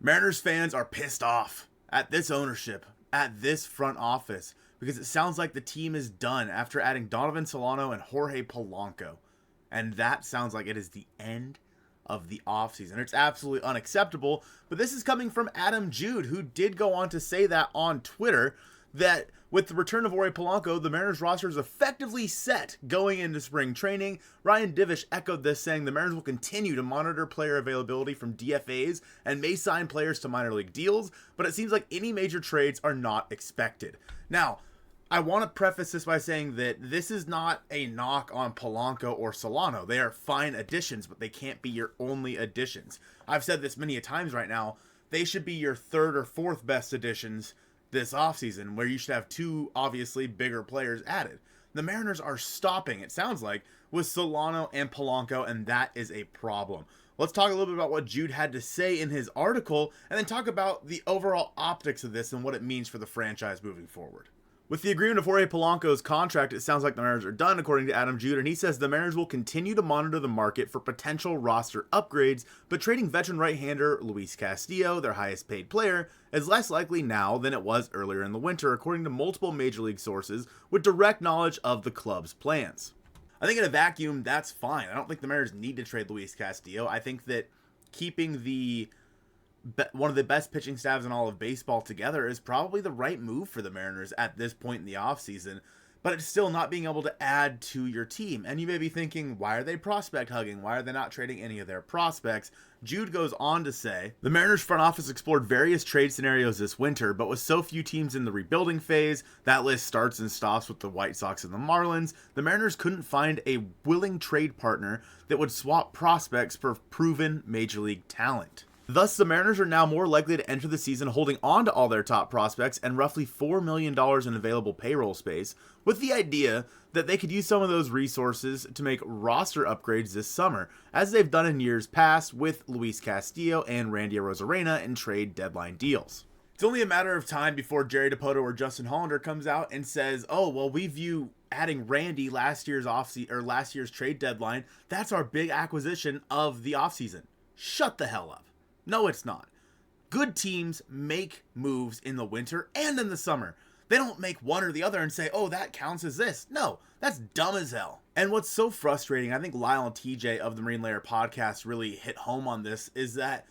Mariners fans are pissed off at this ownership, at this front office, because it sounds like the team is done after adding Donovan Solano and Jorge Polanco. And that sounds like it is the end of the offseason. It's absolutely unacceptable, but this is coming from Adam Jude, who did go on to say that on Twitter, that with the return of Jorge Polanco, the Mariners roster is effectively set going into spring training. Ryan Divish echoed this, saying the Mariners will continue to monitor player availability from DFAs and may sign players to minor league deals, but it seems like any major trades are not expected. Now, I want to preface this by saying that this is not a knock on Polanco or Solano. They are fine additions, but they can't be your only additions. I've said this many a times right now. They should be your third or fourth best additions this offseason, where you should have two obviously bigger players added. The Mariners are stopping, it sounds like, with Solano and Polanco, and that is a problem. Let's talk a little bit about what Jude had to say in his article, and then talk about the overall optics of this and what it means for the franchise moving forward. With the agreement of Jorge Polanco's contract, it sounds like the Mariners are done, according to Adam Jude, and he says the Mariners will continue to monitor the market for potential roster upgrades, but trading veteran right-hander Luis Castillo, their highest paid player, is less likely now than it was earlier in the winter, according to multiple major league sources with direct knowledge of the club's plans. I think in a vacuum, that's fine. I don't think the Mariners need to trade Luis Castillo. I think that keeping one of the best pitching staffs in all of baseball together is probably the right move for the Mariners at this point in the offseason, but it's still not being able to add to your team. And you may be thinking, why are they prospect hugging? Why are they not trading any of their prospects? Jude goes on to say, the Mariners front office explored various trade scenarios this winter, but with so few teams in the rebuilding phase, that list starts and stops with the White Sox and the Marlins, the Mariners couldn't find a willing trade partner that would swap prospects for proven major league talent. Thus, the Mariners are now more likely to enter the season holding on to all their top prospects and roughly $4 million in available payroll space, with the idea that they could use some of those resources to make roster upgrades this summer, as they've done in years past with Luis Castillo and Randy Arozarena in trade deadline deals. It's only a matter of time before Jerry Dipoto or Justin Hollander comes out and says, oh, well, we view adding Randy last year's trade deadline, that's our big acquisition of the offseason. Shut the hell up. No, it's not. Good teams make moves in the winter and in the summer. They don't make one or the other and say, oh, that counts as this. No, that's dumb as hell. And what's so frustrating, I think Lyle and TJ of the Marine Layer podcast really hit home on this, is that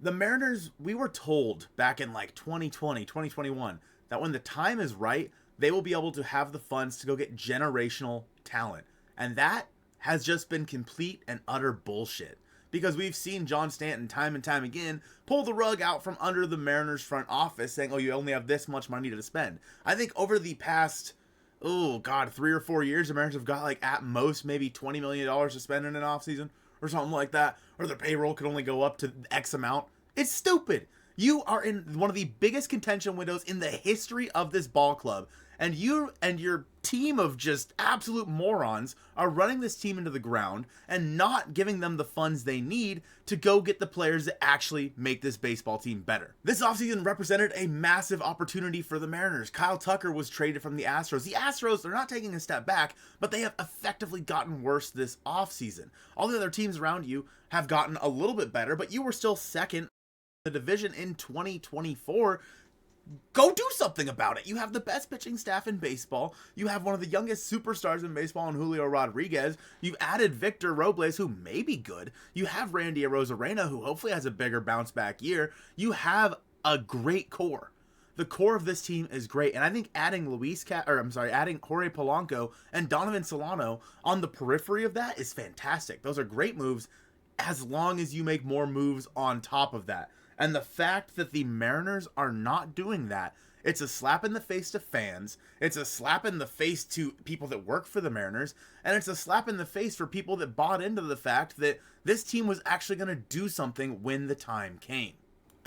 the Mariners, we were told back in like 2020, 2021, that when the time is right, they will be able to have the funds to go get generational talent. And that has just been complete and utter bullshit. Because we've seen John Stanton time and time again pull the rug out from under the Mariners front office saying, oh, you only have this much money to spend. I think over the past, 3 or 4 years, the Mariners have got like at most maybe $20 million to spend in an offseason or something like that. Or their payroll could only go up to X amount. It's stupid. You are in one of the biggest contention windows in the history of this ball club. And you and your team of just absolute morons are running this team into the ground and not giving them the funds they need to go get the players that actually make this baseball team better. This offseason represented a massive opportunity for the Mariners. Kyle Tucker was traded from the Astros. The Astros, they're not taking a step back, but they have effectively gotten worse this offseason. All the other teams around you have gotten a little bit better, but you were still second in the division in 2024. Go do something about it. You have the best pitching staff in baseball. You have one of the youngest superstars in baseball in Julio Rodriguez. You've added Victor Robles, who may be good. You have Randy Arozarena, who hopefully has a bigger bounce back year. You have a great core. The core of this team is great, and I think adding adding Jorge Polanco and Donovan Solano on the periphery of that is fantastic. Those are great moves, as long as you make more moves on top of that. And the fact that the Mariners are not doing that, it's a slap in the face to fans, it's a slap in the face to people that work for the Mariners, and it's a slap in the face for people that bought into the fact that this team was actually going to do something when the time came.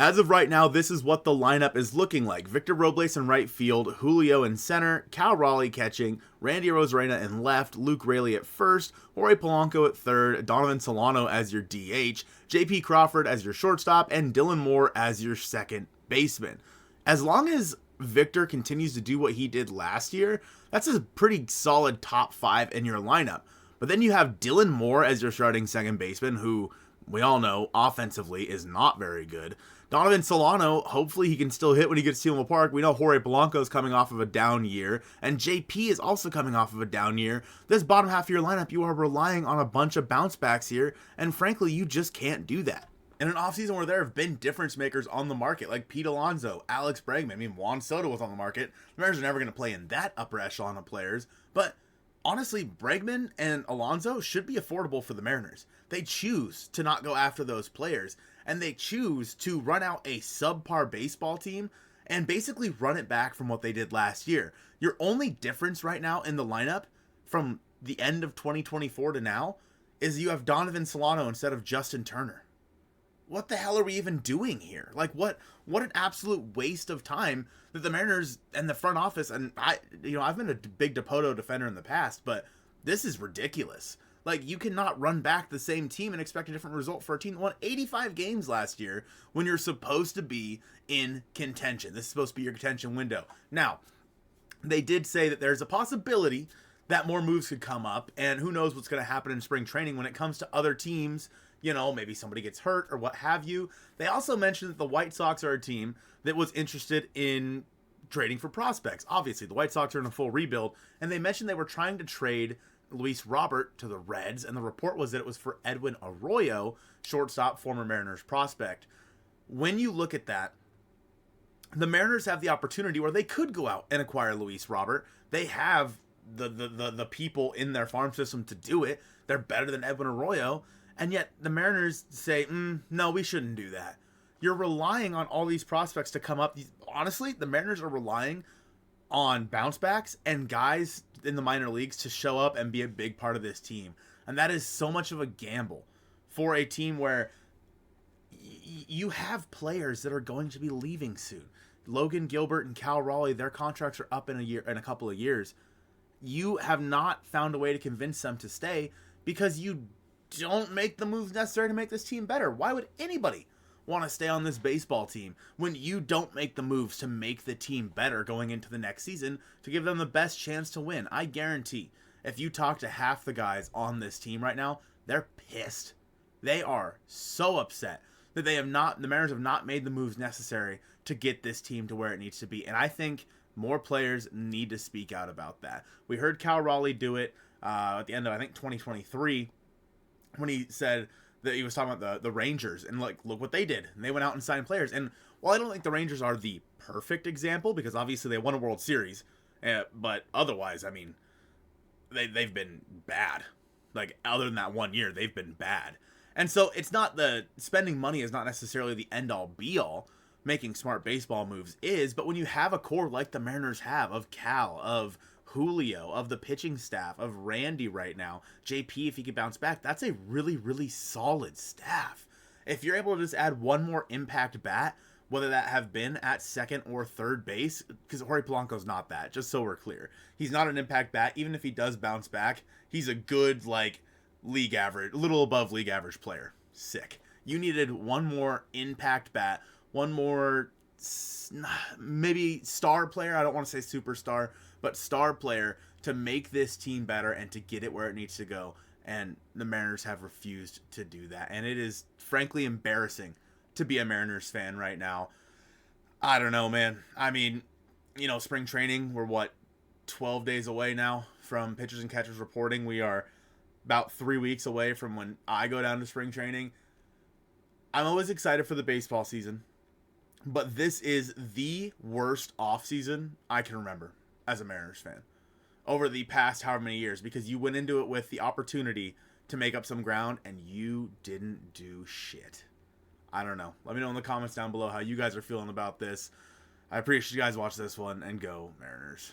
As of right now, this is what the lineup is looking like. Victor Robles in right field, Julio in center, Cal Raleigh catching, Randy Arozarena in left, Luke Raley at first, Jorge Polanco at third, Donovan Solano as your DH, JP Crawford as your shortstop, and Dylan Moore as your second baseman. As long as Victor continues to do what he did last year, that's a pretty solid top 5 in your lineup. But then you have Dylan Moore as your starting second baseman, who we all know offensively is not very good. Donovan Solano, hopefully he can still hit when he gets to T-Mobile Park. We know Jorge Polanco is coming off of a down year, and JP is also coming off of a down year. This bottom half of your lineup, you are relying on a bunch of bounce backs here, and frankly, you just can't do that. In an offseason where there have been difference makers on the market, like Pete Alonso, Alex Bregman, I mean, Juan Soto was on the market. The Mariners are never going to play in that upper echelon of players, but honestly, Bregman and Alonso should be affordable for the Mariners. They choose to not go after those players, and they choose to run out a subpar baseball team and basically run it back from what they did last year. Your only difference right now in the lineup from the end of 2024 to now is you have Donovan Solano instead of Justin Turner. What the hell are we even doing here? Like, what an absolute waste of time that the Mariners and the front office, and I've been a big Dipoto defender in the past, but this is ridiculous. Like, you cannot run back the same team and expect a different result for a team that won 85 games last year when you're supposed to be in contention. This is supposed to be your contention window. Now, they did say that there's a possibility that more moves could come up, and who knows what's going to happen in spring training when it comes to other teams. You know, maybe somebody gets hurt or what have you. They also mentioned that the White Sox are a team that was interested in trading for prospects. Obviously, the White Sox are in a full rebuild, and they mentioned they were trying to trade Luis Robert to the Reds, and the report was that it was for Edwin Arroyo, shortstop, former Mariners prospect. When you look at that, the Mariners have the opportunity where they could go out and acquire Luis Robert. They have the people in their farm system to do it. They're better than Edwin Arroyo, and yet the Mariners say, no, we shouldn't do that. You're relying on all these prospects to come up. Honestly, the Mariners are relying on bounce backs and guys in the minor leagues to show up and be a big part of this team. And that is so much of a gamble for a team where you have players that are going to be leaving soon. Logan Gilbert and Cal Raleigh, their contracts are up in a couple of years. You have not found a way to convince them to stay because you don't make the moves necessary to make this team better. Why would anybody want to stay on this baseball team when you don't make the moves to make the team better going into the next season to give them the best chance to win? I guarantee if you talk to half the guys on this team right now, they're pissed. They are so upset that the Mariners have not made the moves necessary to get this team to where it needs to be. And I think more players need to speak out about that. We heard Cal Raleigh do it at the end of, I think, 2023 when he said that he was talking about the Rangers and look what they did. And they went out and signed players. And while I don't think the Rangers are the perfect example because obviously they won a World Series, but otherwise, I mean, they've been bad. Like, other than that 1 year, they've been bad. And so it's not spending money is not necessarily the end all be all. Making smart baseball moves is, but when you have a core like the Mariners have of Cal, of Julio, of the pitching staff, of Randy right now, JP if he could bounce back, that's a really, really solid staff. If you're able to just add one more impact bat, whether that have been at second or third base, because Jorge Polanco's not that, just so we're clear. He's not an impact bat. Even if he does bounce back, he's a good, like, league average, a little above league average player. Sick. You needed one more impact bat, one more maybe star player. I don't want to say superstar, but star player to make this team better and to get it where it needs to go. And the Mariners have refused to do that. And it is frankly embarrassing to be a Mariners fan right now. I don't know, man. I mean, spring training, we're 12 days away now from pitchers and catchers reporting. We are about 3 weeks away from when I go down to spring training. I'm always excited for the baseball season, but this is the worst offseason I can remember as a Mariners fan over the past however many years, because you went into it with the opportunity to make up some ground and you didn't do shit. I don't know. Let me know in the comments down below how you guys are feeling about this. I appreciate you guys watching this one, and go Mariners.